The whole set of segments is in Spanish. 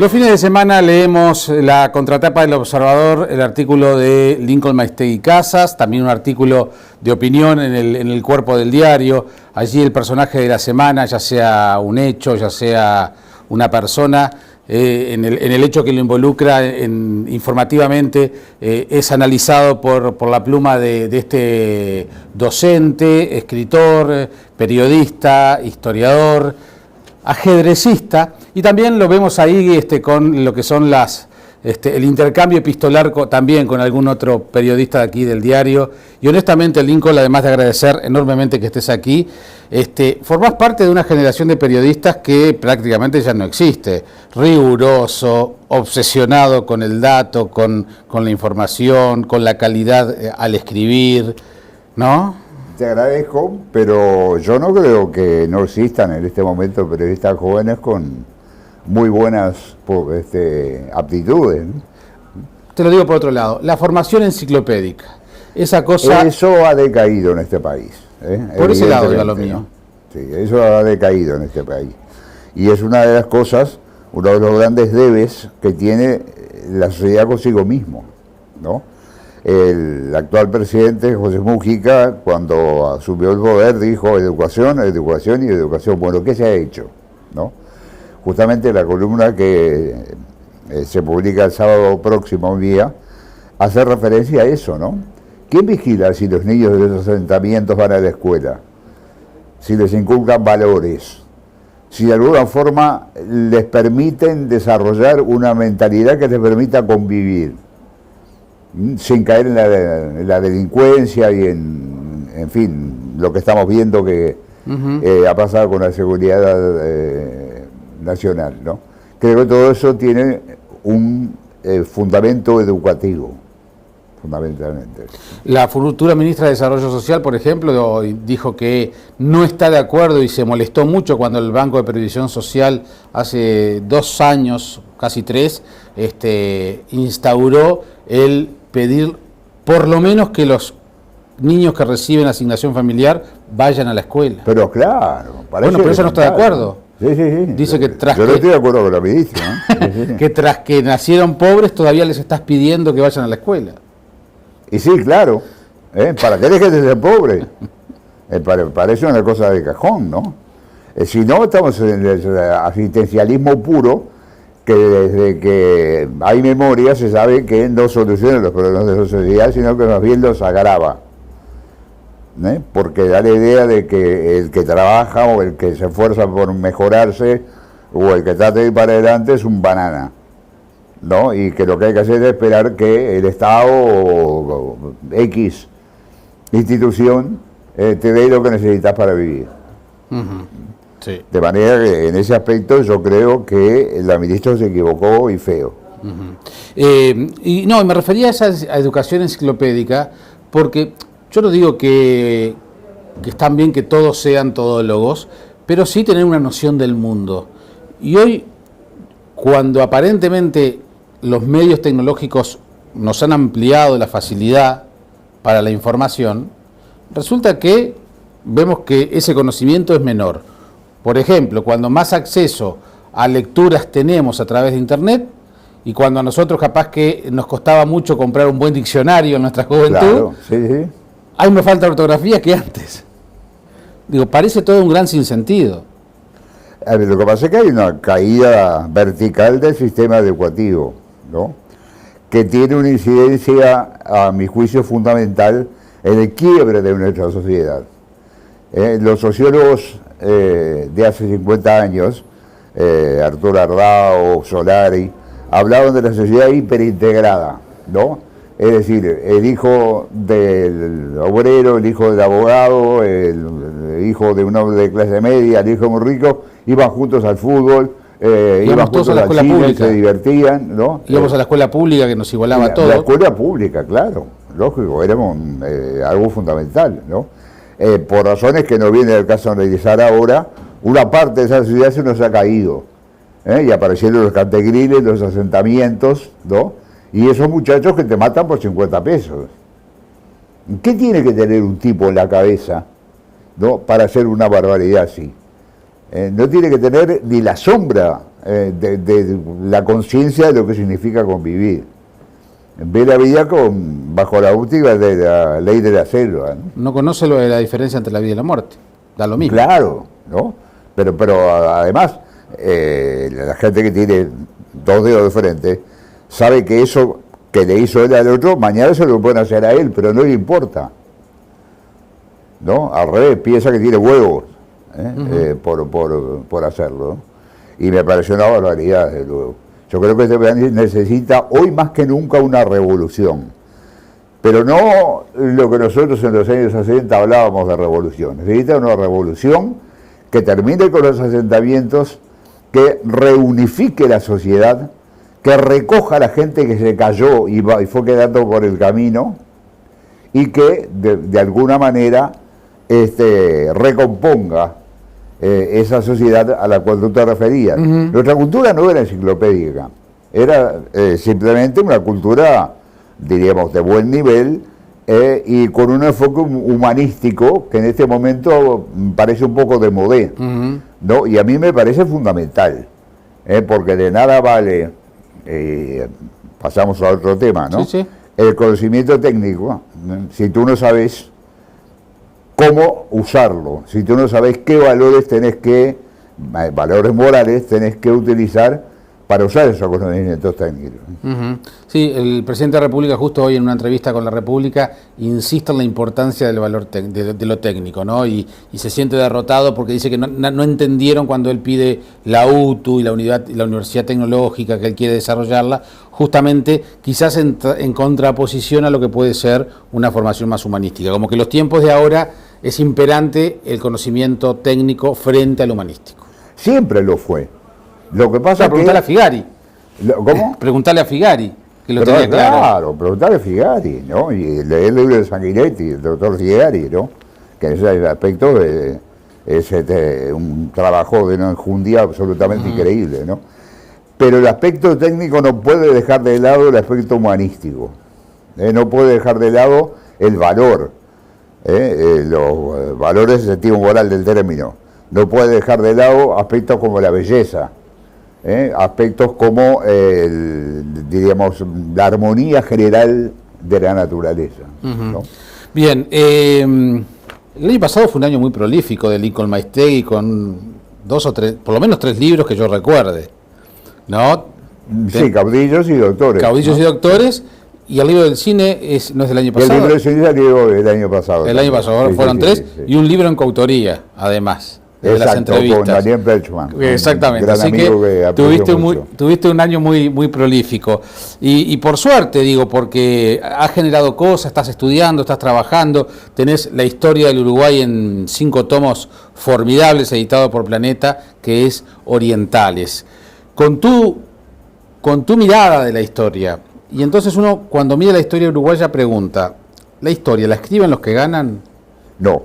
Los fines de semana leemos la contratapa del Observador, el artículo de Lincoln Maistegui Casas, también un artículo de opinión en el cuerpo del diario. Allí el personaje de la semana, ya sea un hecho, ya sea una persona, en el hecho que lo involucra informativamente, es analizado por la pluma de este docente, escritor, periodista, historiador, ajedrecista, y también lo vemos ahí con lo que son el intercambio epistolar también con algún otro periodista de aquí del diario. Y honestamente, Lincoln, además de agradecer enormemente que estés aquí, formás parte de una generación de periodistas que prácticamente ya no existe. Riguroso, obsesionado con el dato, con la información, con la calidad al escribir, ¿no? Te agradezco, pero yo no creo que no existan en este momento periodistas jóvenes con muy buenas aptitudes. Te lo digo por otro lado, la formación enciclopédica, esa cosa... Eso ha decaído en este país. Por ese lado era lo mío. Sí, eso ha decaído en este país. Y es una de las cosas, uno de los grandes debes que tiene la sociedad consigo mismo, ¿no? El actual presidente, José Mújica, cuando asumió el poder, dijo educación, educación y educación. Bueno, ¿qué se ha hecho? ¿No? Justamente la columna que se publica el sábado próximo día hace referencia a eso, ¿no? ¿Quién vigila si los niños de los asentamientos van a la escuela? Si les inculcan valores, si de alguna forma les permiten desarrollar una mentalidad que les permita convivir, sin caer en la delincuencia y en fin, lo que estamos viendo que ha pasado con la seguridad nacional, ¿no? Creo que todo eso tiene un fundamento educativo, fundamentalmente. La futura ministra de Desarrollo Social, por ejemplo, dijo que no está de acuerdo y se molestó mucho cuando el Banco de Previsión Social hace 2 años, casi 3, instauró el pedir por lo menos que los niños que reciben asignación familiar vayan a la escuela. Pero claro, bueno, pero eso no está de acuerdo. Sí. Dice que tras yo no estoy de acuerdo con la ministra, ¿no? Sí. Que tras que nacieron pobres todavía les estás pidiendo que vayan a la escuela. Y sí, claro, ¿para qué dejes de ser pobre? Parece una cosa de cajón, ¿no? Si no, estamos en el asistencialismo puro, que desde que hay memoria se sabe que no soluciona los problemas de la sociedad, sino que más bien los agrava. Porque da la idea de que el que trabaja o el que se esfuerza por mejorarse o el que trata de ir para adelante es un banana, ¿no? Y que lo que hay que hacer es esperar que el Estado o X institución te dé lo que necesitas para vivir. Sí. De manera que en ese aspecto yo creo que la ministra se equivocó y feo. Y no, me refería a esa educación enciclopédica porque yo no digo que están bien que todos sean todólogos, pero sí tener una noción del mundo. Y hoy, cuando aparentemente los medios tecnológicos nos han ampliado la facilidad para la información, resulta que vemos que ese conocimiento es menor. Por ejemplo, cuando más acceso a lecturas tenemos a través de Internet y cuando a nosotros capaz que nos costaba mucho comprar un buen diccionario en nuestra juventud, claro, sí. Hay más falta de ortografía que antes. Digo, parece todo un gran sinsentido. Lo que pasa es que hay una caída vertical del sistema educativo, ¿no? Que tiene una incidencia, a mi juicio, fundamental en el quiebre de nuestra sociedad. Los sociólogos de hace 50 años, Arturo Ardao, Solari, hablaban de la sociedad hiperintegrada, ¿no? Es decir, el hijo del obrero, el hijo del abogado, el hijo de un hombre de clase media, el hijo muy rico, iban juntos al fútbol, iban juntos a la escuela pública, se divertían, ¿no? Íbamos a la escuela pública que nos igualaba a todos. La escuela pública, claro, lógico, éramos algo fundamental, ¿no? Por razones que no viene el caso de analizar ahora, una parte de esa sociedad se nos ha caído, y aparecieron los cantegriles, los asentamientos, ¿no? Y esos muchachos que te matan por 50 pesos. ¿Qué tiene que tener un tipo en la cabeza, ¿no? Para hacer una barbaridad así? No tiene que tener ni la sombra de la conciencia de lo que significa convivir. Ve la vida bajo la óptica de la ley de la selva, ¿no? No conoce lo de la diferencia entre la vida y la muerte. Da lo mismo. Claro, ¿no? Pero además, la gente que tiene dos dedos de frente sabe que eso que le hizo él al otro, mañana se lo pueden hacer a él, pero no le importa. ¿No? Al revés, piensa que tiene huevos por hacerlo. Y me pareció una barbaridad, desde luego. Yo creo que este país necesita hoy más que nunca una revolución. Pero no lo que nosotros en los años 60 hablábamos de revolución. Necesita una revolución que termine con los asentamientos, que reunifique la sociedad, que recoja a la gente que se cayó y fue quedando por el camino, y que de alguna manera recomponga esa sociedad a la cual tú te referías. Nuestra cultura no era enciclopédica, era simplemente una cultura, diríamos, de buen nivel, y con un enfoque humanístico que en este momento parece un poco de modé, ¿no? Y a mí me parece fundamental, porque de nada vale, pasamos a otro tema, ¿no? Sí, sí. El conocimiento técnico, ¿no? Si tú no sabes cómo usarlo, si tú no sabes qué valores valores morales tenés que utilizar para usar esos conocimientos técnicos. Sí, el presidente de la República justo hoy en una entrevista con la República insiste en la importancia del valor de lo técnico, ¿no? Y se siente derrotado porque dice que no entendieron cuando él pide la UTU y la Universidad Tecnológica, que él quiere desarrollarla, justamente quizás en contraposición a lo que puede ser una formación más humanística. Como que los tiempos de ahora es imperante el conocimiento técnico frente al humanístico. Siempre lo fue. Lo que pasa es que... Preguntale a Figari. ¿Cómo? Preguntale a Figari, que lo tenía claro. Claro, preguntale a Figari, ¿no? Y leer el libro de Sanguinetti, el doctor Figari, ¿no? Que en ese aspecto es un trabajo de una enjundia absolutamente increíble, ¿no? Pero el aspecto técnico no puede dejar de lado el aspecto humanístico. No puede dejar de lado el valor, los valores en sentido moral del término. No puede dejar de lado aspectos como la belleza, aspectos como, diríamos, la armonía general de la naturaleza, ¿no? Bien, el año pasado fue un año muy prolífico de Lincoln Maistegui, con 2 o 3, por lo menos 3 libros que yo recuerde, ¿no? Sí, Caudillos y Doctores. Caudillos, ¿no? Y Doctores. Y el libro del cine no es del año pasado. El libro del cine salió el año pasado. El año pasado, sí, fueron 3, sí. Y un libro en coautoría, además. De las entrevistas. Con Daniel Perchman. Exactamente, así que tuviste un año muy prolífico. Y por suerte, digo, porque has generado cosas, estás estudiando, estás trabajando, tenés la historia del Uruguay en 5 tomos formidables, editado por Planeta, que es Orientales. Con tu mirada de la historia, y entonces uno cuando mira la historia uruguaya pregunta, ¿la historia la escriben los que ganan? No,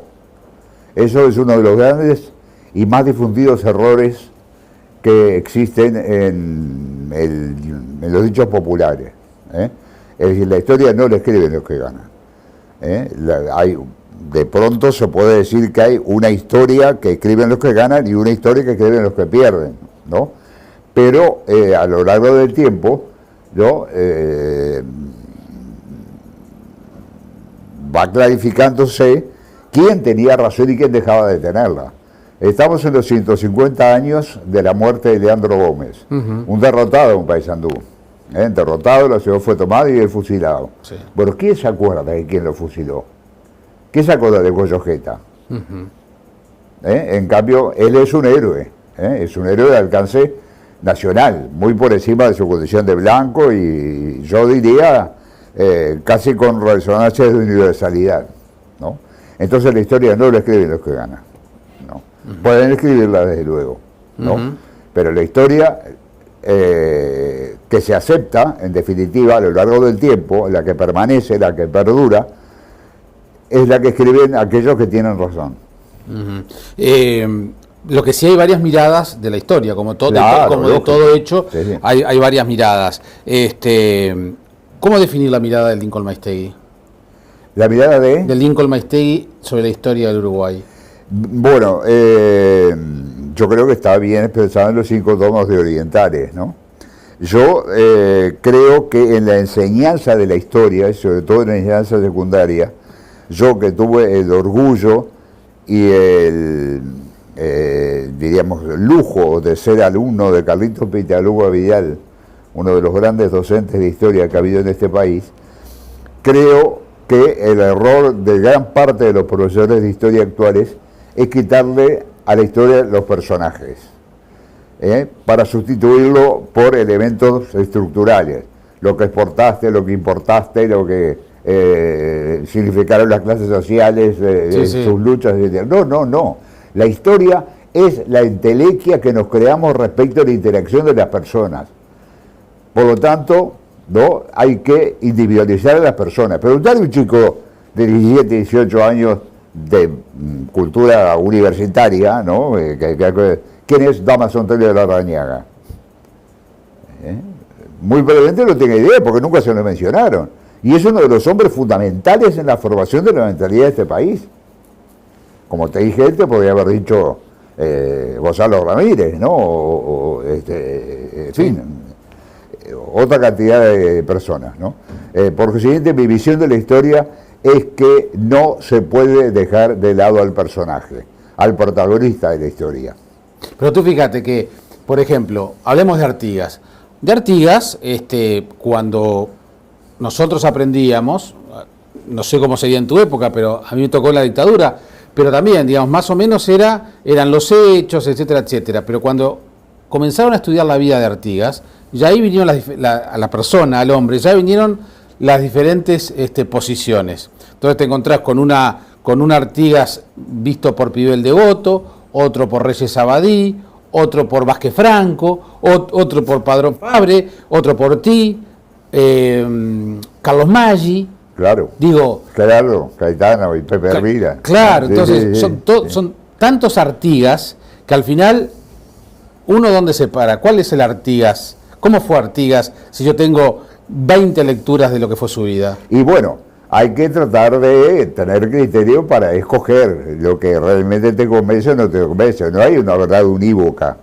eso es uno de los grandes y más difundidos errores que existen en los dichos populares. Es decir, la historia no la escriben los que ganan. De pronto se puede decir que hay una historia que escriben los que ganan y una historia que escriben los que pierden, ¿no? Pero a lo largo del tiempo, ¿no? Va clarificándose quién tenía razón y quién dejaba de tenerla. Estamos en los 150 años de la muerte de Leandro Gómez, un derrotado en Paysandú. Derrotado, la ciudad fue tomada y él fusilado. Sí. Bueno, ¿quién se acuerda de quién lo fusiló? ¿Quién se acuerda de Goyojeta? En cambio, él es un héroe de alcance nacional, muy por encima de su condición de blanco y yo diría casi con resonancias de universalidad, ¿no? Entonces la historia no la escriben los que ganan, ¿no? Pueden escribirla desde luego, ¿no? Pero la historia que se acepta, en definitiva, a lo largo del tiempo, la que permanece, la que perdura, es la que escriben aquellos que tienen razón. Lo que sí hay varias miradas de la historia, como todo, claro, de todo hecho, sí, sí. Hay varias miradas. ¿Cómo definir la mirada del Lincoln Maistegui? ¿La mirada del Lincoln Maistegui sobre la historia del Uruguay? Bueno, yo creo que está bien expresado en los 5 tomos de Orientales, ¿no? Yo creo que en la enseñanza de la historia, y sobre todo en la enseñanza secundaria, yo que tuve el orgullo y el, diríamos, lujo de ser alumno de Carlitos Pitaluga Vidal, uno de los grandes docentes de historia que ha habido en este país, creo que el error de gran parte de los profesores de historia actuales es quitarle a la historia los personajes, para sustituirlo por elementos estructurales, lo que exportaste, lo que importaste, lo que significaron las clases sociales, sus luchas, etc. No. La historia es la entelequia que nos creamos respecto a la interacción de las personas. Por lo tanto, ¿no? Hay que individualizar a las personas. Preguntarle a un chico de 17, 18 años de cultura universitaria, ¿no? ¿Quién es Dámaso Antonio de Larrañaga? Muy probablemente no tenga idea, porque nunca se lo mencionaron. Y es uno de los hombres fundamentales en la formación de la mentalidad de este país. Como te dije, te podría haber dicho Gonzalo Ramírez, ¿no? En fin, otra cantidad de personas, ¿no? Por consiguiente, mi visión de la historia es que no se puede dejar de lado al personaje, al protagonista de la historia. Pero tú fíjate que, por ejemplo, hablemos de Artigas. De Artigas, cuando nosotros aprendíamos, no sé cómo sería en tu época, pero a mí me tocó la dictadura, pero también, digamos, más o menos eran los hechos, etcétera, etcétera. Pero cuando comenzaron a estudiar la vida de Artigas, ya ahí vinieron a la persona, al hombre, ya vinieron las diferentes posiciones. Entonces te encontrás con un Artigas visto por Pibel de Goto, otro por Reyes Abadí, otro por Vázquez Franco, otro por Padrón Fabre, otro por ti, Carlos Maggi. Claro. Digo, claro, Caetano y Pepe Hervira. Claro, entonces son tantos Artigas que al final, ¿uno dónde se para? ¿Cuál es el Artigas? ¿Cómo fue Artigas si yo tengo 20 lecturas de lo que fue su vida? Y bueno, hay que tratar de tener criterio para escoger lo que realmente te convence o no te convence. No hay una verdad unívoca,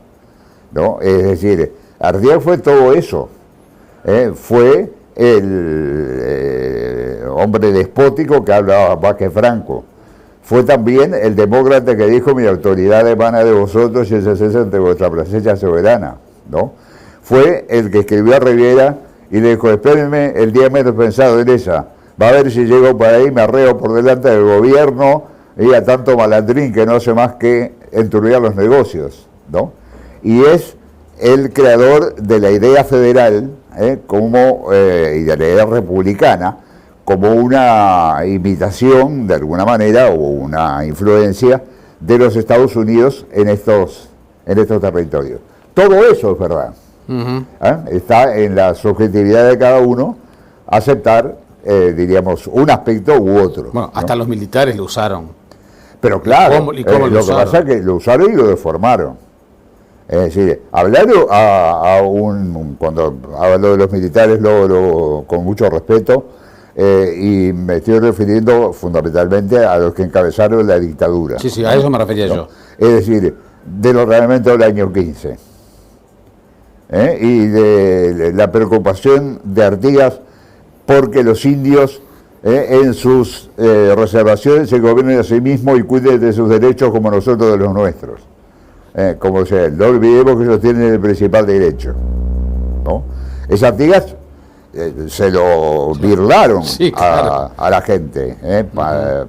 ¿no? Es decir, Artigas fue todo eso. Fue el hombre despótico que hablaba Vázquez Franco. Fue también el demócrata que dijo: mi autoridad emana de vosotros y se cesa ante vuestra presencia soberana, ¿no? Fue el que escribió a Riviera y le dijo: espérenme el día menos pensado en esa, va a ver si llego por ahí, me arreo por delante del gobierno y a tanto malandrín que no hace más que enturbiar los negocios, ¿no? Y es el creador de la idea federal, y de la idea republicana, como una imitación, de alguna manera, o una influencia de los Estados Unidos en estos territorios. Todo eso es verdad. Está en la subjetividad de cada uno aceptar, diríamos, un aspecto u otro. Bueno, hasta los militares lo usaron. Pero claro, ¿Y cómo lo que pasa es que lo usaron y lo deformaron. Es decir, hablar cuando hablo de los militares con mucho respeto, y me estoy refiriendo fundamentalmente a los que encabezaron la dictadura. Sí, a eso me refería yo. Es decir, de los reglamentos del año 15. Y de la preocupación de Artigas porque los indios en sus reservaciones se gobiernen a sí mismos y cuiden de sus derechos como nosotros de los nuestros. Como sea, no olvidemos que ellos tienen el principal derecho, ¿no? Ese Artigas se lo birlaron claro, a la gente,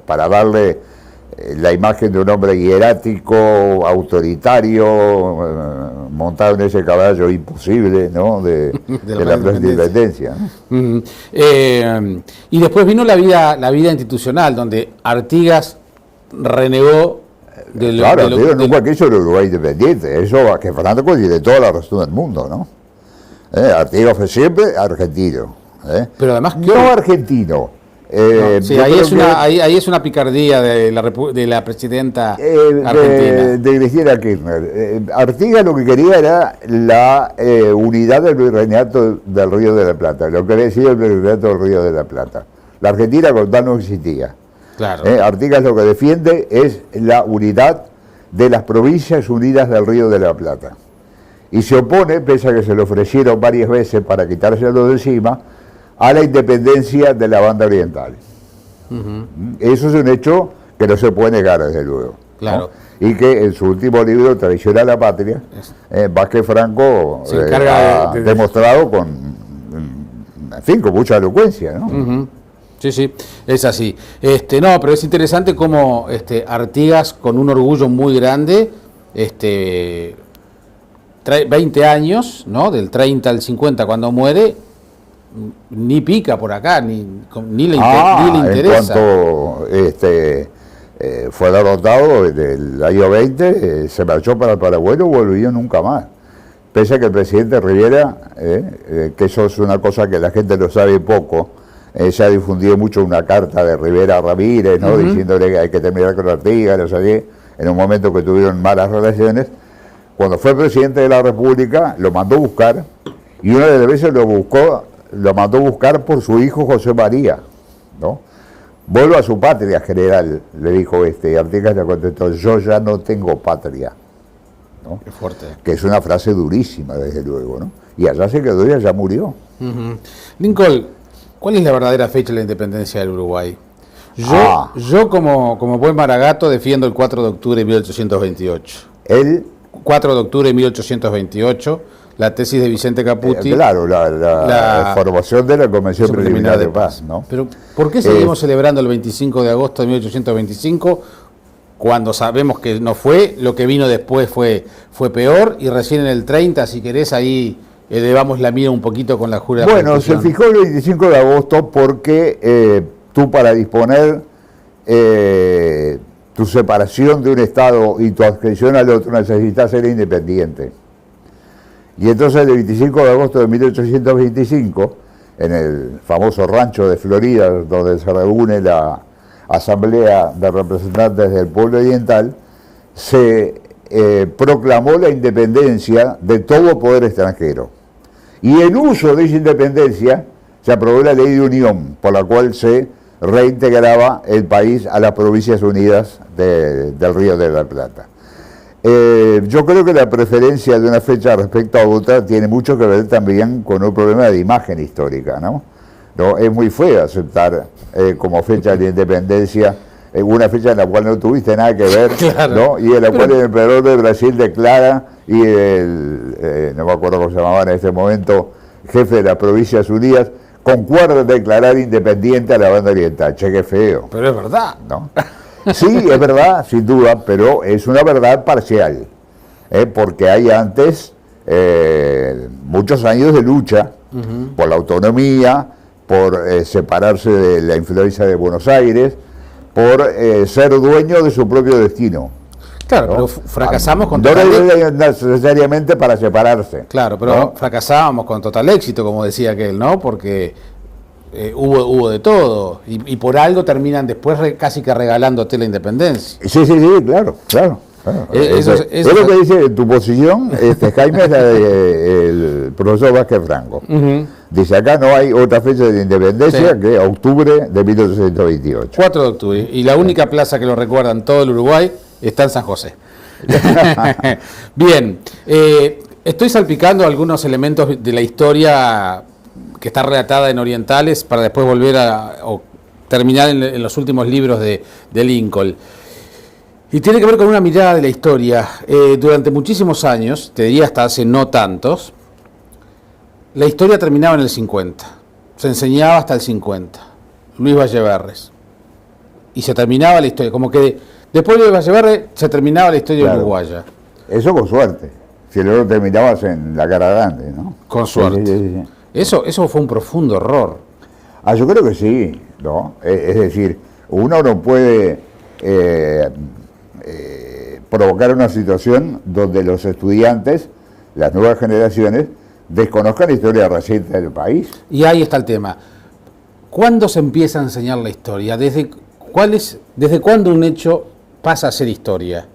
para darle la imagen de un hombre hierático, autoritario, montado en ese caballo imposible, ¿no? de la independencia. Y después vino la vida institucional, donde Artigas renegó Claro, nunca quiso el Uruguay independiente. Eso que Franco tiene toda la razón del mundo, ¿no? Artigas fue siempre argentino. Pero además, no argentino. Ahí es una picardía de la presidenta argentina. De Cristina Kirchner. Artigas lo que quería era la unidad del virreinato del Río de la Plata, lo que decía el virreinato del Río de la Plata. La Argentina como tal no existía. Claro. Artigas lo que defiende es la unidad de las Provincias Unidas del Río de la Plata. Y se opone, pese a que se le ofrecieron varias veces para quitárselo de encima, a la independencia de la banda oriental. Eso es un hecho que no se puede negar, desde luego. Claro. ¿No? Y que en su último libro, Traición a la Patria, Vázquez Franco se encarga ha demostrado con, en fin, con mucha elocuencia, ¿no? Sí, sí, es así. No, pero es interesante cómo Artigas, con un orgullo muy grande, 20 años, ¿no? Del 30 al 50 cuando muere, ni pica por acá, ni le interesa. En cuanto fue derrotado en el año 20, se marchó para el Paraguay, no volvió nunca más. Pese a que el presidente Rivera, que eso es una cosa que la gente lo sabe poco, se ha difundido mucho una carta de Rivera a Ramírez, ¿no? Diciéndole que hay que terminar con Artigas, no sé qué, en un momento que tuvieron malas relaciones. Cuando fue presidente de la República, lo mandó buscar, y una de las veces lo mandó buscar por su hijo José María, ¿no? Vuelva a su patria, general, le dijo Artigas le contestó, yo ya no tengo patria, ¿no? Qué fuerte. Que es una frase durísima, desde luego, ¿no? Y allá se quedó y allá murió. Lincoln, ¿cuál es la verdadera fecha de la independencia del Uruguay? Yo como buen maragato defiendo el 4 de octubre de 1828. El 4 de octubre de 1828, la tesis de Vicente Caputi. Claro, la formación de la Convención Preliminar de Paz, ¿no? Pero ¿por qué seguimos celebrando el 25 de agosto de 1825 cuando sabemos que no fue, lo que vino después fue peor, y recién en el 30, si querés, ahí elevamos la mira un poquito con la jura de la Constitución? Se fijó el 25 de agosto porque tú, para disponer tu separación de un Estado y tu adscripción al otro, necesitas ser independiente. Y entonces el 25 de agosto de 1825, en el famoso rancho de Florida, donde se reúne la Asamblea de Representantes del Pueblo Oriental, se proclamó la independencia de todo poder extranjero. Y en uso de esa independencia se aprobó la Ley de Unión, por la cual se reintegraba el país a las Provincias Unidas del Río de la Plata. Yo creo que la preferencia de una fecha respecto a otra tiene mucho que ver también con un problema de imagen histórica, ¿no? Es muy feo aceptar como fecha de independencia una fecha en la cual no tuviste nada que ver, claro, ¿no? Y en la cual el emperador de Brasil declara, y no me acuerdo cómo se llamaba en este momento, jefe de las Provincias Unidas, concuerda en declarar independiente a la banda oriental. Che, qué feo. Pero es verdad, ¿no? Sí, es verdad, sin duda, pero es una verdad parcial, porque hay antes muchos años de lucha por la autonomía, por separarse de la influencia de Buenos Aires, por ser dueño de su propio destino. Claro, ¿no? Pero fracasamos con total éxito. No necesariamente para separarse. Claro, pero ¿no? Fracasábamos con total éxito, como decía aquel, ¿no? Porque hubo de todo, y por algo terminan después casi que regalándote la independencia. Sí, claro. Eso es lo que dice tu posición, Jaime, es la del profesor Vázquez Franco. Dice, acá no hay otra fecha de independencia que octubre de 1828. 4 de octubre, y la única plaza que lo recuerda en todo el Uruguay está en San José. Bien, estoy salpicando algunos elementos de la historia que está relatada en Orientales para después volver o terminar en los últimos libros de Lincoln. Y tiene que ver con una mirada de la historia. Durante muchísimos años, te diría hasta hace no tantos, la historia terminaba en el 50. Se enseñaba hasta el 50. Luis Valleverres. Y se terminaba la historia. Como que después de Luis Valleverres se terminaba la historia uruguaya. Eso con suerte. Si luego terminabas en la cara grande, ¿no? Con suerte. Sí. Eso fue un profundo error. Yo creo que sí, ¿no? Es decir, uno no puede provocar una situación donde los estudiantes, las nuevas generaciones, desconozcan la historia reciente del país. Y ahí está el tema. ¿Cuándo se empieza a enseñar la historia? ¿Desde cuándo un hecho pasa a ser historia?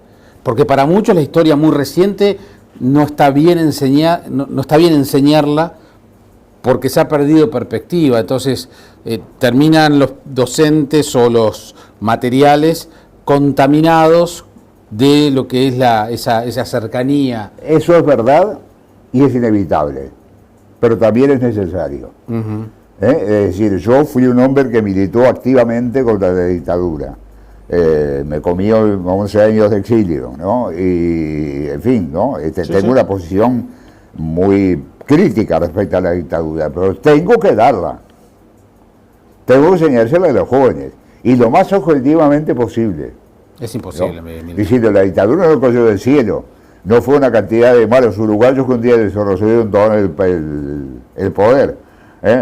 Porque para muchos la historia muy reciente no está bien enseñarla porque se ha perdido perspectiva. Entonces terminan los docentes o los materiales contaminados de lo que es esa cercanía. Eso es verdad y es inevitable, pero también es necesario. Es decir, yo fui un hombre que militó activamente contra la dictadura. Me comí 11 años de exilio, ¿no? Y, en fin, ¿no? Tengo una posición muy crítica respecto a la dictadura, pero tengo que darla. Tengo que enseñársela a los jóvenes, y lo más objetivamente posible. Es imposible. ¿No? Diciendo, la dictadura no cayó del cielo, no fue una cantidad de malos uruguayos que un día les recibieron todo el poder.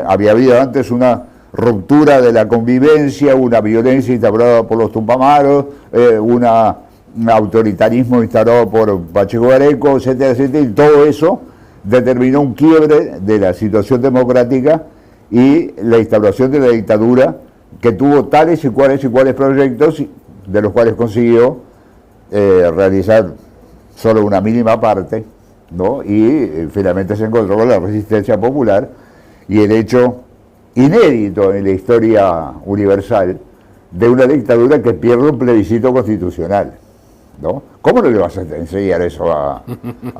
Había habido antes una ruptura de la convivencia, una violencia instaurada por los Tupamaros, un autoritarismo instaurado por Pacheco Areco, etcétera, etcétera, y todo eso determinó un quiebre de la situación democrática y la instauración de la dictadura, que tuvo tales y cuales proyectos, de los cuales consiguió realizar solo una mínima parte, ¿no? Y finalmente se encontró con la resistencia popular y el hecho inédito en la historia universal de una dictadura que pierde un plebiscito constitucional, ¿no? ¿Cómo no le vas a enseñar eso a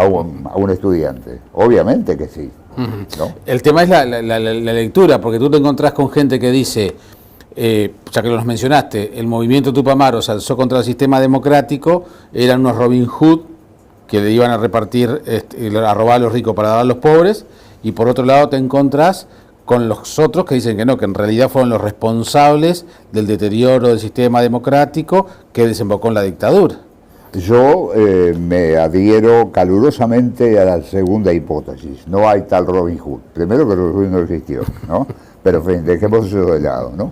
un estudiante? Obviamente que sí, ¿no? El tema es la lectura, porque tú te encontrás con gente que dice, ya que los mencionaste, el movimiento Tupamaro se alzó contra el sistema democrático, eran unos Robin Hood que le iban a repartir, a robar a los ricos para dar a los pobres, y por otro lado te encontrás con los otros que dicen que no, que en realidad fueron los responsables del deterioro del sistema democrático que desembocó en la dictadura. Yo me adhiero calurosamente a la segunda hipótesis. No hay tal Robin Hood. Primero que Robin Hood no existió, ¿no? Pero en fin, dejemos eso de lado, ¿no?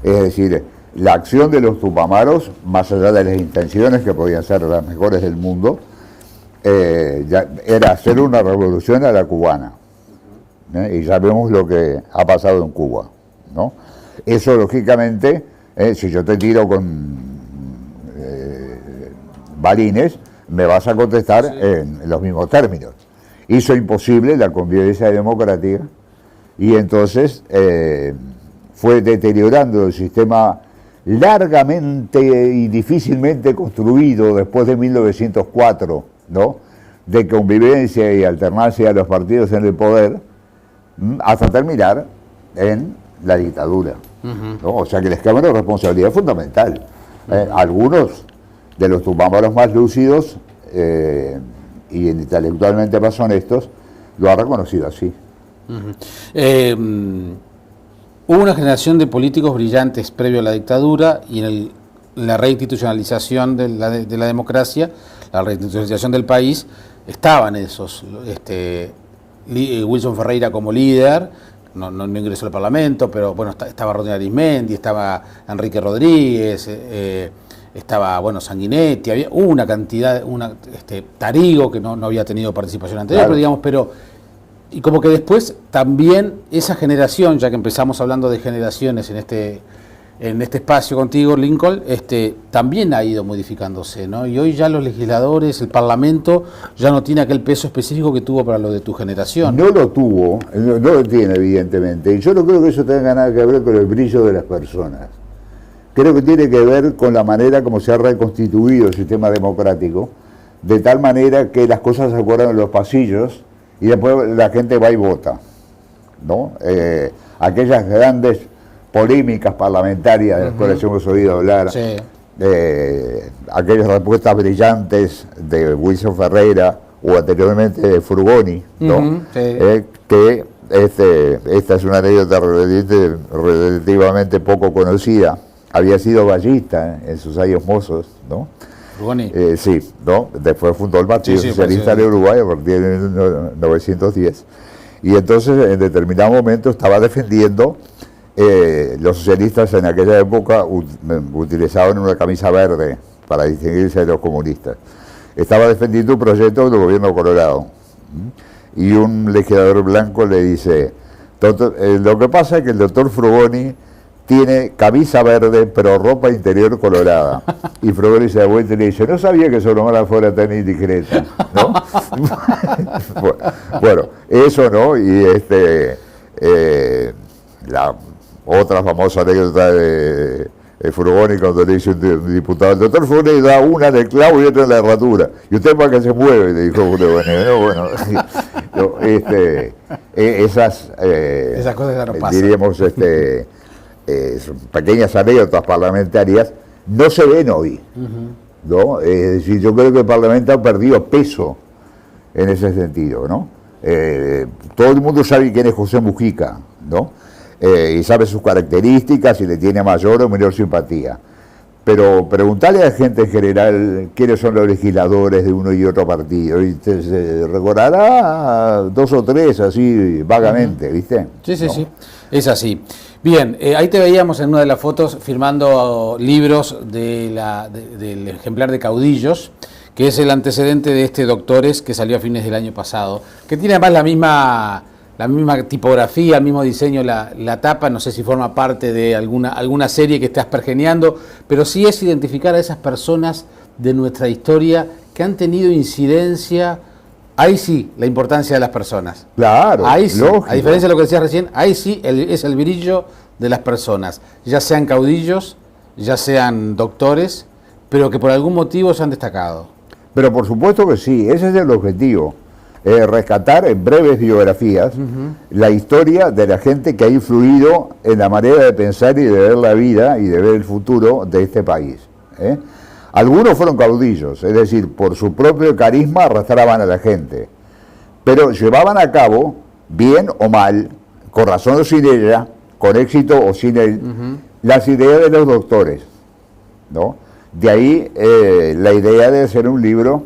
Es decir, la acción de los Tupamaros, más allá de las intenciones que podían ser las mejores del mundo, era hacer una revolución a la cubana. Y ya vemos lo que ha pasado en Cuba, ¿no? Eso, lógicamente, si yo te tiro con balines, me vas a contestar en los mismos términos. Hizo imposible la convivencia democrática y entonces fue deteriorando el sistema largamente y difícilmente construido después de 1904, ¿no? De convivencia y alternancia de los partidos en el poder, hasta terminar en la dictadura, ¿no? O sea que les cabe una responsabilidad fundamental. Algunos de los Tupamaros más lúcidos y intelectualmente más honestos lo han reconocido así. Hubo una generación de políticos brillantes previo a la dictadura y en la reinstitucionalización de la democracia, la reinstitucionalización del país, estaban esos, Wilson Ferreira como líder, no ingresó al Parlamento, pero bueno, estaba Rodríguez Arismendi, estaba Enrique Rodríguez, estaba, bueno, Sanguinetti, había una cantidad, Tarigo, que no había tenido participación anterior, Claro. pero y como que después también esa generación, ya que empezamos hablando de generaciones en este espacio contigo, Lincoln, también ha ido modificándose, ¿no? Y hoy ya los legisladores, el Parlamento, ya no tiene aquel peso específico que tuvo para lo de tu generación. No lo tuvo, no lo tiene evidentemente, y yo no creo que eso tenga nada que ver con el brillo de las personas. Creo que tiene que ver con la manera como se ha reconstituido el sistema democrático, de tal manera que las cosas se acuerdan en los pasillos y después la gente va y vota, ¿no? Aquellas grandes polémicas parlamentarias de las cuales hemos oído hablar, Sí. Aquellas respuestas brillantes de Wilson Ferreira o anteriormente de Frugoni, ¿no? Sí. Que esta es una anécdota relativamente poco conocida. Había sido ballista en sus años mozos, ¿no? Frugoni. Sí, ¿no? Después fundó el Partido Sí, Socialista de Uruguay a partir de 1910. Y entonces, en determinado momento, estaba defendiendo, los socialistas en aquella época utilizaban una camisa verde para distinguirse de los comunistas. Estaba defendiendo un proyecto del gobierno colorado. Y un legislador blanco le dice, lo que pasa es que el doctor Frugoni tiene camisa verde, pero ropa interior colorada. Y Frugoni se da vuelta y le dice, no sabía que Solomara fuera tan indiscreta, ¿no? Bueno, eso, ¿no? Y la otra famosa anécdota de Frugoni cuando le dice un diputado, el doctor Frugoni da una en el clavo y otra en la herradura. ¿Y usted para qué se mueve? Le dijo Frugoni. No, esas cosas ya no pasan. Diríamos, pequeñas anécdotas parlamentarias no se ven hoy. ¿No? Es decir, yo creo que el Parlamento ha perdido peso en ese sentido, ¿no? Todo el mundo sabe quién es José Mujica, ¿no? Y sabe sus características y le tiene mayor o menor simpatía. Pero preguntarle a la gente en general quiénes son los legisladores de uno y otro partido, y se recordará 2 o 3 así vagamente, ¿viste? Sí, sí, ¿no? sí, es así. Bien, ahí te veíamos en una de las fotos firmando libros del ejemplar de Caudillos, que es el antecedente de este Doctores que salió a fines del año pasado, que tiene además la misma tipografía, el mismo diseño, la tapa. No sé si forma parte de alguna serie que estás pergeneando, pero sí es identificar a esas personas de nuestra historia que han tenido incidencia. Ahí sí, la importancia de las personas. Claro, ahí sí, lógico. A diferencia de lo que decías recién, ahí sí es el brillo de las personas, ya sean caudillos, ya sean doctores, pero que por algún motivo se han destacado. Pero por supuesto que sí, ese es el objetivo. Rescatar en breves biografías la historia de la gente que ha influido en la manera de pensar y de ver la vida y de ver el futuro de este país. Algunos fueron caudillos, es decir, por su propio carisma arrastraban a la gente, pero llevaban a cabo, bien o mal, con razón o sin ella, con éxito o sin él, las ideas de los doctores, ¿no? De ahí la idea de hacer un libro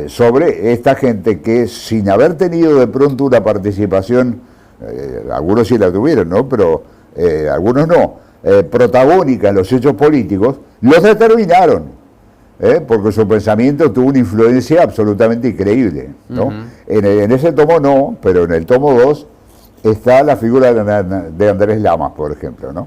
sobre esta gente que, sin haber tenido de pronto una participación, algunos sí la tuvieron, ¿no? Pero algunos no, protagónica en los hechos políticos, los determinaron, porque su pensamiento tuvo una influencia absolutamente increíble, ¿no? En ese tomo no, pero en el tomo 2 está la figura de Andrés Lamas, por ejemplo, ¿no?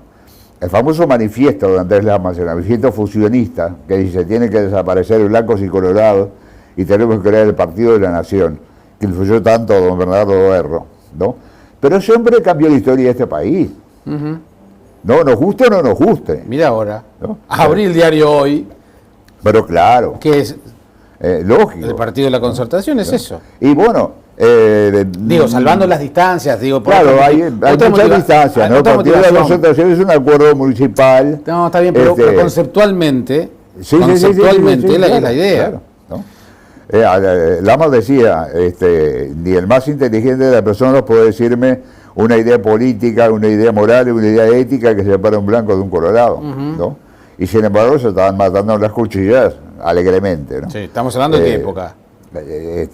El famoso manifiesto de Andrés Lamas, el manifiesto fusionista, que dice: tiene que desaparecer blancos y colorados y tenemos que crear el Partido de la Nación, que influyó tanto a don Bernardo Berro, ¿no? Pero siempre cambió la historia de este país. No, nos guste o no nos guste. Mira ahora, ¿no? abrí el diario Hoy. Pero claro. Que es lógico. el Partido de la Concertación, es eso. Y bueno, salvando las distancias, claro, hay muchas distancias, ¿no? El Partido de la Concertación es un acuerdo municipal. No, está bien, pero conceptualmente, es la idea. Claro, ¿no? Lamas decía, ni el más inteligente de las personas puede decirme una idea política, una idea moral y una idea ética que separa un blanco de un colorado, ¿no? Y sin embargo se estaban matando las cuchillas alegremente, ¿no? Sí, estamos hablando de qué época.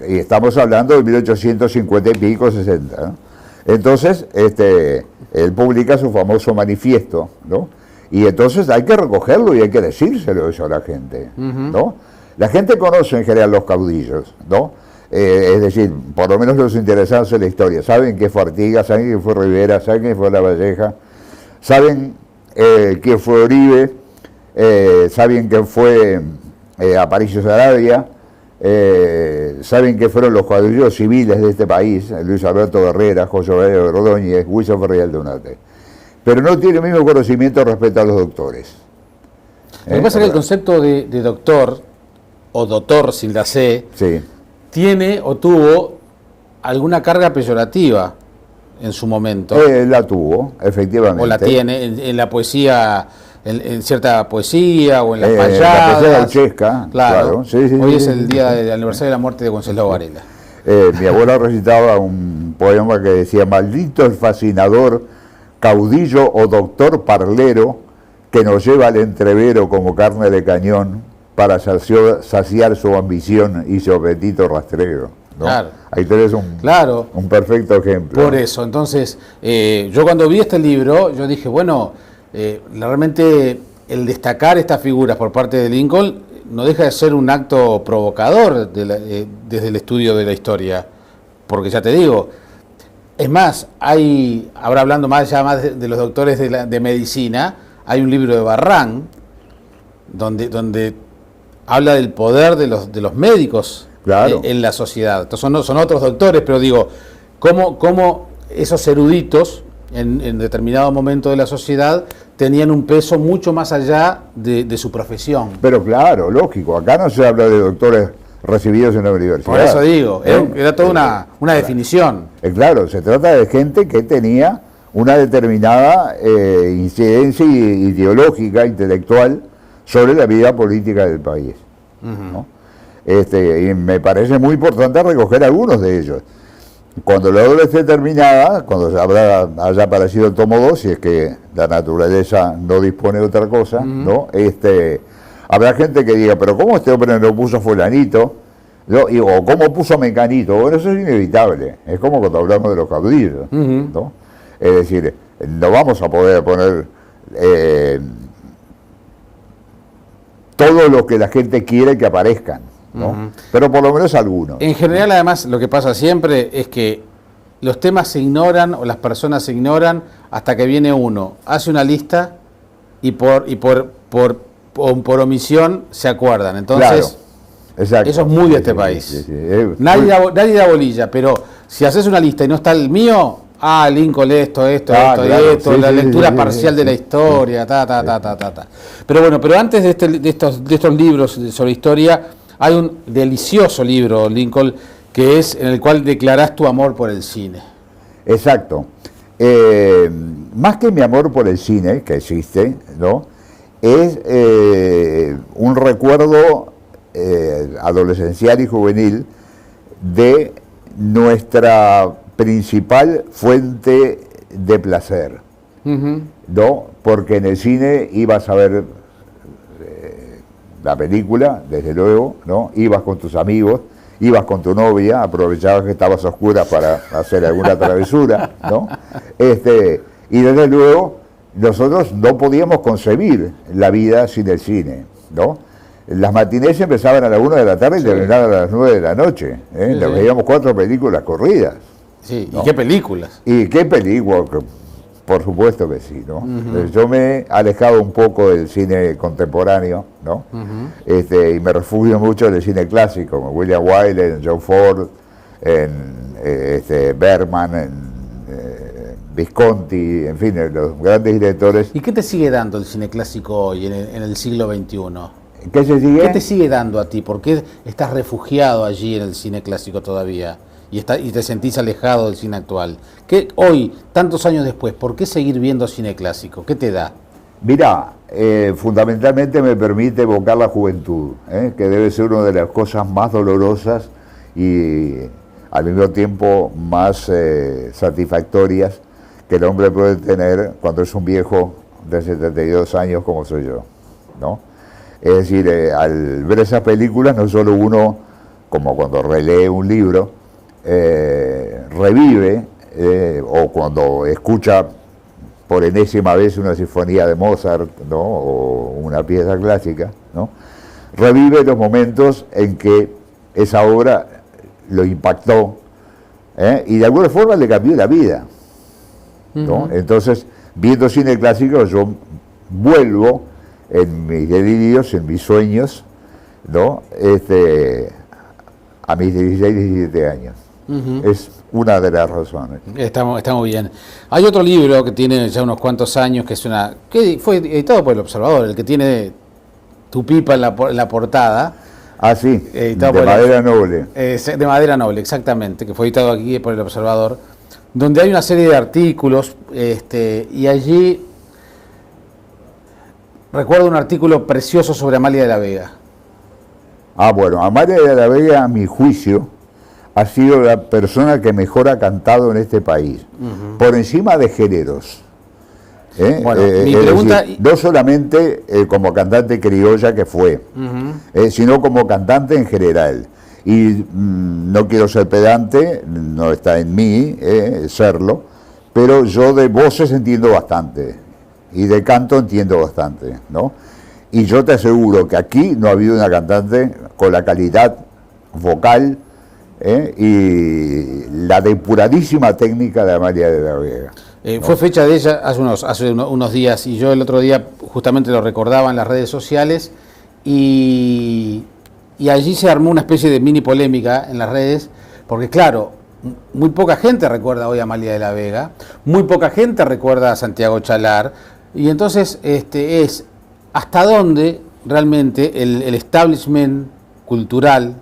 Y estamos hablando de 1850 y pico, 60, ¿no? Entonces, él publica su famoso manifiesto, ¿no? Y entonces hay que recogerlo y hay que decírselo eso a la gente, ¿no? La gente conoce en general los caudillos, ¿no? Es decir, por lo menos los interesados en la historia. Saben que fue Artigas, saben que fue Rivera, saben que fue Lavalleja, saben que fue Oribe, saben que fue Aparicio Saravia, saben que fueron los caudillos civiles de este país, Luis Alberto Herrera, José María Ordóñez, Wilson Ferrial Donate. Pero no tiene el mismo conocimiento respecto a los doctores. Lo que pasa es que el concepto de doctor, o doctor sin la C, sí, tiene o tuvo alguna carga peyorativa en su momento. La tuvo, efectivamente. O la tiene en la poesía, en cierta poesía o en las payadas. La poesía gauchesca, claro. Sí, hoy es el día del aniversario de la muerte de Wenceslao Varela. Mi abuela recitaba un poema que decía: maldito el fascinador, caudillo o doctor parlero, que nos lleva al entrevero como carne de cañón para saciar su ambición y su apetito rastrero, ¿no? Claro. Ahí tenés un perfecto ejemplo. Por eso, entonces, yo cuando vi este libro, yo dije, bueno, realmente el destacar estas figuras por parte de Lincoln no deja de ser un acto provocador desde el estudio de la historia, porque ya te digo, es más, ahora hablando más de los doctores de medicina, hay un libro de Barrán donde habla del poder de los médicos, claro, en la sociedad. Entonces son otros doctores, pero digo, cómo esos eruditos en determinado momento de la sociedad tenían un peso mucho más allá de su profesión. Pero claro, lógico, acá no se habla de doctores recibidos en la universidad. Por eso digo, era toda una definición. Claro, se trata de gente que tenía una determinada incidencia ideológica, intelectual, sobre la vida política del país. ¿No? Y me parece muy importante recoger algunos de ellos. Cuando la obra esté terminada, cuando haya aparecido el tomo 2, si es que la naturaleza no dispone de otra cosa, ¿no? Habrá gente que diga, pero ¿cómo este hombre no puso fulanito? ¿No? O ¿cómo puso menganito? Bueno, eso es inevitable. Es como cuando hablamos de los caudillos, ¿no? Es decir, no vamos a poder poner todo lo que la gente quiere que aparezcan, ¿no? Pero por lo menos algunos. En general, además, lo que pasa siempre es que los temas se ignoran o las personas se ignoran hasta que viene uno, hace una lista y por omisión se acuerdan. Entonces, claro, exacto. Eso es muy de este país. Sí. Nadie da bolilla, pero si haces una lista y no está el mío, Lincoln esto, claro, la lectura parcial de la historia, ta. Pero antes de estos libros sobre historia, hay un delicioso libro, Lincoln, que es en el cual declarás tu amor por el cine. Exacto. Más que mi amor por el cine, que existe, ¿no? Es un recuerdo adolescencial y juvenil de nuestra principal fuente de placer, ¿no? Porque en el cine ibas a ver la película, desde luego, ¿no? Ibas con tus amigos, ibas con tu novia, aprovechabas que estabas a oscuras para hacer alguna travesura, ¿no? Y desde luego nosotros no podíamos concebir la vida sin el cine, ¿no? Las matinés empezaban a las 1 de la tarde y terminaban a las 9 de la noche, ¿eh? Nos veíamos 4 películas corridas. Sí, ¿no? ¿Y qué películas? ¿Y qué películas? Por supuesto que sí, ¿no? Yo me he alejado un poco del cine contemporáneo, ¿no? Y me refugio mucho en el cine clásico, en William Wyler, en John Ford, en Bergman, en Visconti, en fin, en los grandes directores. ¿Y qué te sigue dando el cine clásico hoy en el siglo XXI? ¿Qué se sigue? ¿Qué te sigue dando a ti? ¿Por qué estás refugiado allí en el cine clásico todavía? Y te sentís alejado del cine actual. ¿Qué hoy, tantos años después, por qué seguir viendo cine clásico? ¿Qué te da? Mirá, fundamentalmente me permite evocar la juventud, que debe ser una de las cosas más dolorosas y al mismo tiempo más satisfactorias que el hombre puede tener cuando es un viejo de 72 años como soy yo, ¿no? Es decir, al ver esas películas no solo uno, como cuando relee un libro, revive, o cuando escucha por enésima vez una sinfonía de Mozart, ¿no? O una pieza clásica, ¿no? Revive los momentos en que esa obra lo impactó, y de alguna forma le cambió la vida, ¿no? Entonces, viendo cine clásico, yo vuelvo en mis delirios, en mis sueños, ¿no? A mis 16, 17 años. Es una de las razones. Está muy bien. Hay otro libro que tiene ya unos cuantos años, que fue editado por El Observador, el que tiene tu pipa en la portada. Ah, sí, de madera noble. De madera noble, exactamente, que fue editado aquí por El Observador, donde hay una serie de artículos, y allí recuerdo un artículo precioso sobre Amalia de la Vega. Ah, bueno, Amalia de la Vega, a mi juicio, ha sido la persona que mejor ha cantado en este país, por encima de géneros. Bueno, mi pregunta... decir, no solamente como cantante criolla que fue, sino como cantante en general. Y no quiero ser pedante, no está en mí serlo, pero yo de voces entiendo bastante, y de canto entiendo bastante, ¿no? Y yo te aseguro que aquí no ha habido una cantante con la calidad vocal y la depuradísima técnica de Amalia de la Vega. ¿No? Fue fecha de ella hace unos días, y yo el otro día justamente lo recordaba en las redes sociales, y allí se armó una especie de mini polémica en las redes, porque claro, muy poca gente recuerda hoy a Amalia de la Vega, muy poca gente recuerda a Santiago Chalar, y entonces es hasta dónde realmente el establishment cultural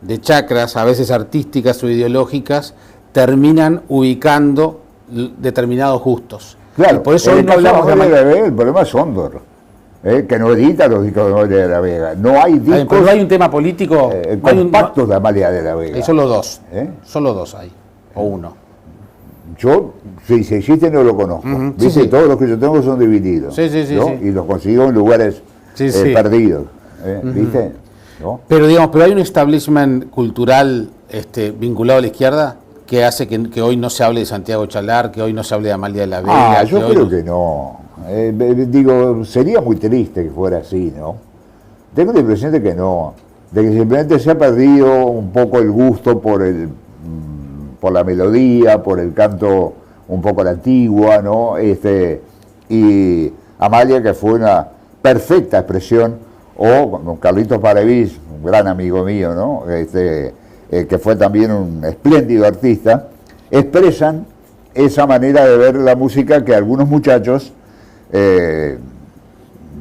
de chacras, a veces artísticas o ideológicas, terminan ubicando determinados gustos. Claro, y por eso hoy no hablamos de Amalia de la Vega, el problema es Hóndor, que no edita los discos de Amalia de la Vega. No hay discos. Pero no hay un tema político. Compactos de Amalia de la Vega. Solo dos. Solo dos hay. O uno. Yo, si existe, no lo conozco. ¿Viste? Sí. Todos los que yo tengo son divididos. Sí. Y los consigo en lugares perdidos. ¿Viste? ¿No? Pero hay un establishment cultural vinculado a la izquierda que hace que hoy no se hable de Santiago Chalar, que hoy no se hable de Amalia de la Vega. Yo creo que no. Digo, sería muy triste que fuera así, ¿no? Tengo la impresión de que no. De que simplemente se ha perdido un poco el gusto por la melodía, por el canto un poco a la antigua, ¿no? Y Amalia, que fue una perfecta expresión, o con Carlitos Paravís, un gran amigo mío, ¿no? Que fue también un espléndido artista, expresan esa manera de ver la música que algunos muchachos,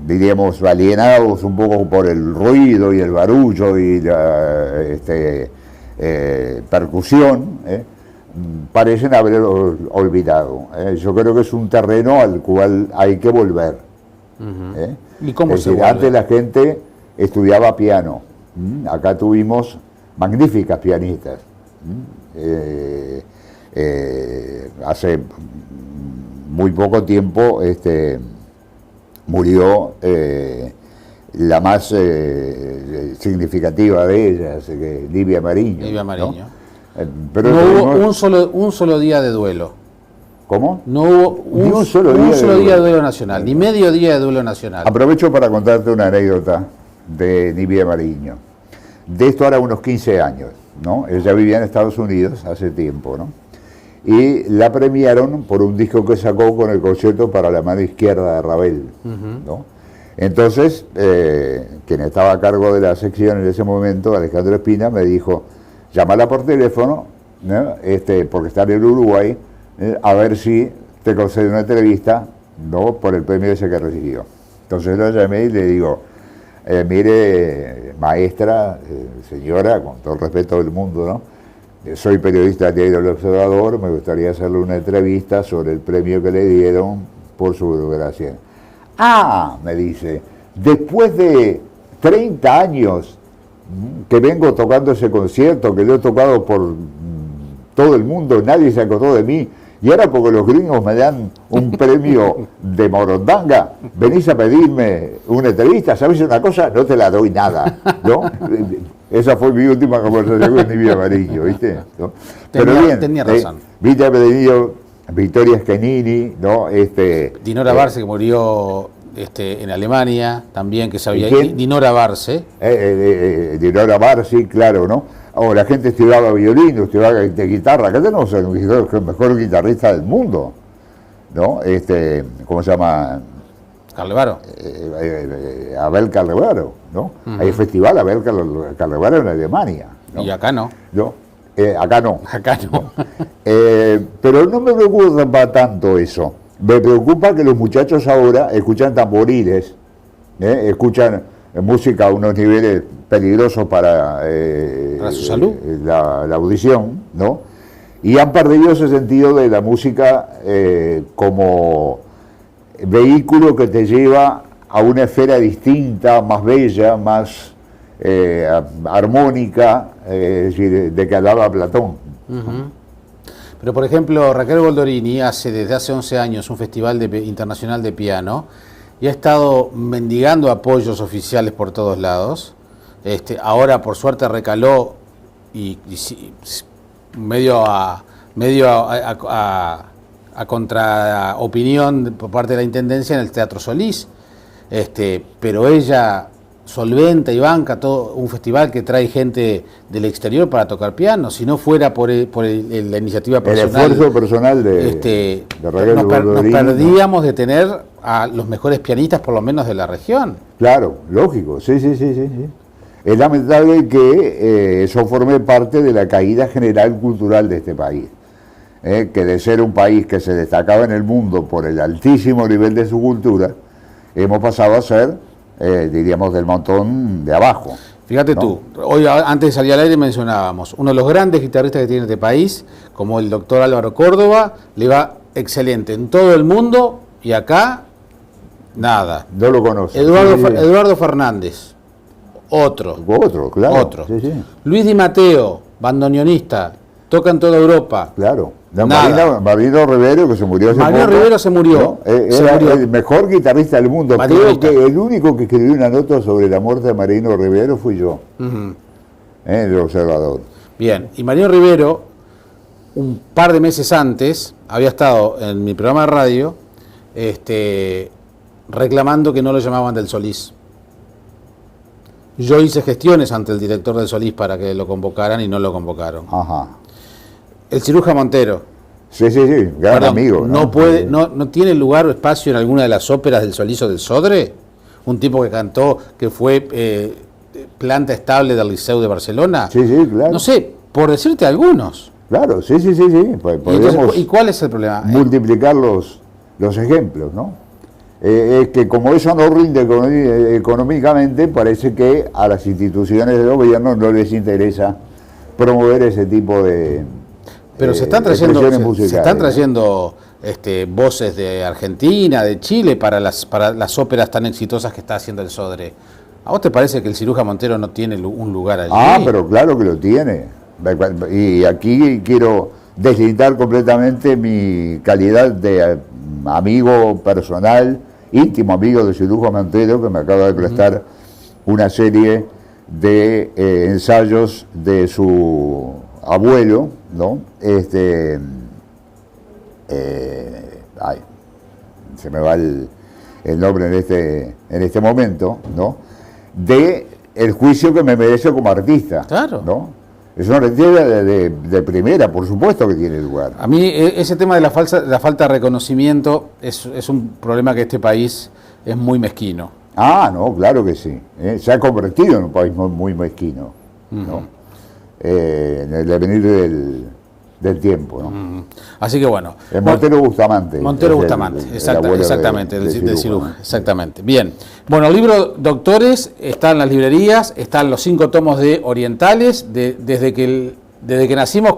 diríamos, alienados un poco por el ruido y el barullo y la percusión, parecen haber olvidado. Yo creo que es un terreno al cual hay que volver. ¿Y cómo se vuelve? Antes la gente estudiaba piano. Acá tuvimos magníficas pianistas. Hace muy poco tiempo murió la más significativa de ellas, Livia Mariño. Livia Mariño. ¿no? Pero no hubo un solo día de duelo. ¿Cómo? No hubo un solo día de duelo nacional, ni medio día de duelo nacional. Aprovecho para contarte una anécdota de Livia Mariño. De esto ahora unos 15 años, ¿no? Ella vivía en Estados Unidos hace tiempo, ¿no? Y la premiaron por un disco que sacó con el concierto para la mano izquierda de Ravel, ¿no? Entonces, quien estaba a cargo de la sección en ese momento, Alejandro Espina, me dijo, llámala por teléfono, ¿no? Porque está en el Uruguay, a ver si te concede una entrevista, ¿no? Por el premio ese que recibió. Entonces lo llamé y le digo, mire, maestra, señora, con todo el respeto del mundo, ¿no? Soy periodista del diario El Observador, me gustaría hacerle una entrevista sobre el premio que le dieron por su biografía. Me dice, después de 30 años que vengo tocando ese concierto, que lo he tocado por todo el mundo, nadie se acordó de mí, y ahora porque los gringos me dan un premio de Morondanga, venís a pedirme una entrevista, ¿sabes una cosa? No te la doy nada, ¿no? Esa fue mi última conversación con Livia Mariño, ¿viste? ¿No? Pero bien, tenía razón. Viste haber tenido Victoria Schenini, ¿no? Dinora Barce, que murió en Alemania, también, que sabía. Dinora Barce. Dinora Barce, claro, ¿no? La gente estudiaba violín, estudiaba guitarra. Acá tenemos el mejor guitarrista del mundo, ¿no? ¿Cómo se llama? Carlevaro. Abel Carlevaro, ¿no? Hay festival Abel Carlevaro en Alemania, ¿no? Y acá no. ¿No? Acá no. Acá no. Pero no me preocupa tanto eso. Me preocupa que los muchachos ahora escuchan tamboriles, escuchan música a unos niveles peligrosos para su salud, la audición, ¿no? Y han perdido ese sentido de la música como vehículo que te lleva a una esfera distinta, más bella, más armónica, es decir, de que hablaba Platón. Pero, por ejemplo, Raquel Goldorini desde hace 11 años un festival internacional de piano y ha estado mendigando apoyos oficiales por todos lados. Ahora, por suerte, recaló y medio a contraopinión por parte de la Intendencia en el Teatro Solís. Pero ella solventa y banca todo un festival que trae gente del exterior para tocar piano. Si no fuera por la iniciativa personal, el esfuerzo personal de Raquel nos perdíamos de tener a los mejores pianistas, por lo menos de la región. Claro, lógico, sí. Es lamentable que eso forme parte de la caída general cultural de este país. Que de ser un país que se destacaba en el mundo por el altísimo nivel de su cultura, hemos pasado a ser, diríamos, del montón de abajo. Fíjate, ¿no? Tú, hoy antes de salir al aire mencionábamos, uno de los grandes guitarristas que tiene este país, como el doctor Álvaro Córdoba, le va excelente en todo el mundo y acá, nada. No lo conoce. Eduardo Fernández, otro, claro. Otro. Sí, sí. Luis Di Matteo, bandoneonista, toca en toda Europa. Claro. Marino Rivero, que se murió hace Marino poco, ¿no? se murió. Era el mejor guitarrista del mundo. Creo que el único que escribió una nota sobre la muerte de Marino Rivero fui yo, el Observador. Bien, y Marino Rivero, un par de meses antes, había estado en mi programa de radio reclamando que no lo llamaban del Solís. Yo hice gestiones ante el director del Solís para que lo convocaran y no lo convocaron. Ajá. El Ciruja Montero. Sí, gran amigo. ¿No tiene lugar o espacio en alguna de las óperas del Solís o del Sodre? Un tipo que cantó, que fue planta estable del Liceu de Barcelona. Sí, claro. No sé, por decirte algunos. Claro, sí. Pues ¿Y cuál es el problema? Multiplicar los ejemplos, ¿no? Es que como eso no rinde económicamente, parece que a las instituciones del gobierno no les interesa promover ese tipo de... Pero se están trayendo voces de Argentina, de Chile, para las óperas tan exitosas que está haciendo el Sodre. ¿A vos te parece que el Ciruja Montero no tiene un lugar allí? Pero claro que lo tiene. Y aquí quiero deslindar completamente mi calidad de amigo personal, íntimo amigo de Ciruja Montero, que me acaba de prestar una serie de ensayos de su abuelo, ¿no? Se me va el nombre en este momento, ¿no? De el juicio que me merece como artista. Claro. ¿No? Es una artista de primera, por supuesto que tiene lugar. A mí ese tema de la falta de reconocimiento es un problema que este país es muy mezquino. No, claro que sí. Se ha convertido en un país muy mezquino, ¿no? En el devenir del tiempo, ¿no? Así que bueno. Montero Bustamante. Exactamente, del Ciruja, exactamente. Bien. Bueno, el libro Doctores está en las librerías, están los 5 tomos de Orientales, desde que nacimos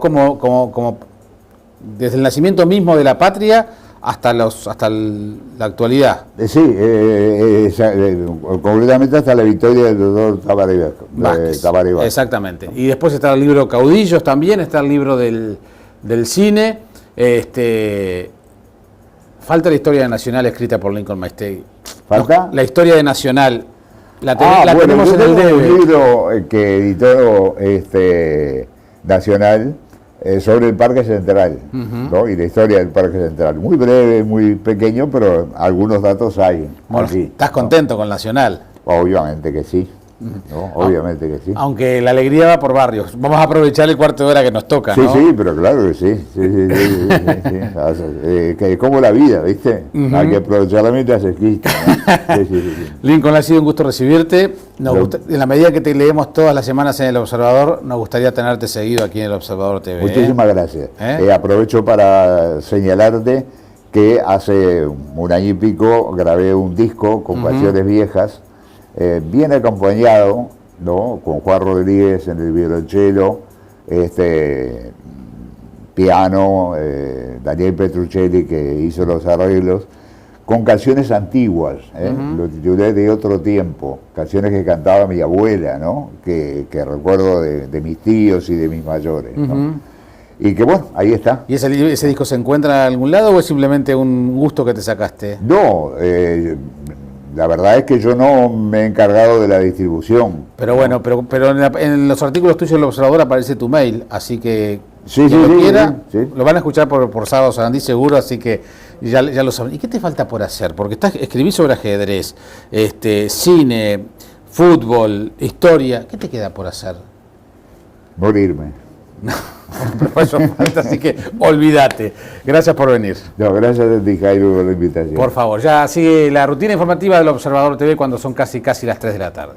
desde el nacimiento mismo de la patria hasta la actualidad. Sí, concretamente hasta la victoria del doctor Tabaré Vázquez. Exactamente. Y después está el libro Caudillos también, está el libro del cine. Falta la historia de Nacional escrita por Lincoln Maistegui. ¿Falta? La historia de Nacional. La tenemos en el debe. Un libro que editó Nacional sobre el Parque Central, ¿no? Y la historia del Parque Central. Muy breve, muy pequeño, pero algunos datos hay. Bueno, así, ¿estás contento con Nacional? Obviamente que sí. ¿No? Obviamente que sí. Aunque la alegría va por barrios. Vamos a aprovechar el cuarto de hora que nos toca, ¿no? Sí, pero claro que sí. Que es como la vida, ¿viste? Hay que aprovecharla mientras existe, ¿no? Lincoln, ha sido un gusto recibirte. En la medida que te leemos todas las semanas en El Observador, nos gustaría tenerte seguido aquí en El Observador TV. Muchísimas gracias. Aprovecho para señalarte que hace un año y pico grabé un disco con canciones viejas, bien acompañado, ¿no? Con Juan Rodríguez en el violonchelo, piano, Daniel Petruccelli, que hizo los arreglos, con canciones antiguas, lo titulé De Otro Tiempo, canciones que cantaba mi abuela, ¿no? Que recuerdo de mis tíos y de mis mayores, ¿no? Y que bueno, ahí está. ¿Y ese disco se encuentra en algún lado o es simplemente un gusto que te sacaste? No, la verdad es que yo no me he encargado de la distribución. Pero bueno, pero en los artículos tuyos del Observador aparece tu mail, así que sí, lo van a escuchar por Sábado Sarandí seguro, así que ya lo saben. ¿Y qué te falta por hacer? Porque escribís sobre ajedrez, cine, fútbol, historia. ¿Qué te queda por hacer? Morirme. No, pero eso falta, así que olvídate. Gracias por venir. No, gracias a ti, Jairo, por la invitación. Por favor, ya sigue la rutina informativa del Observador TV cuando son casi las 3 de la tarde.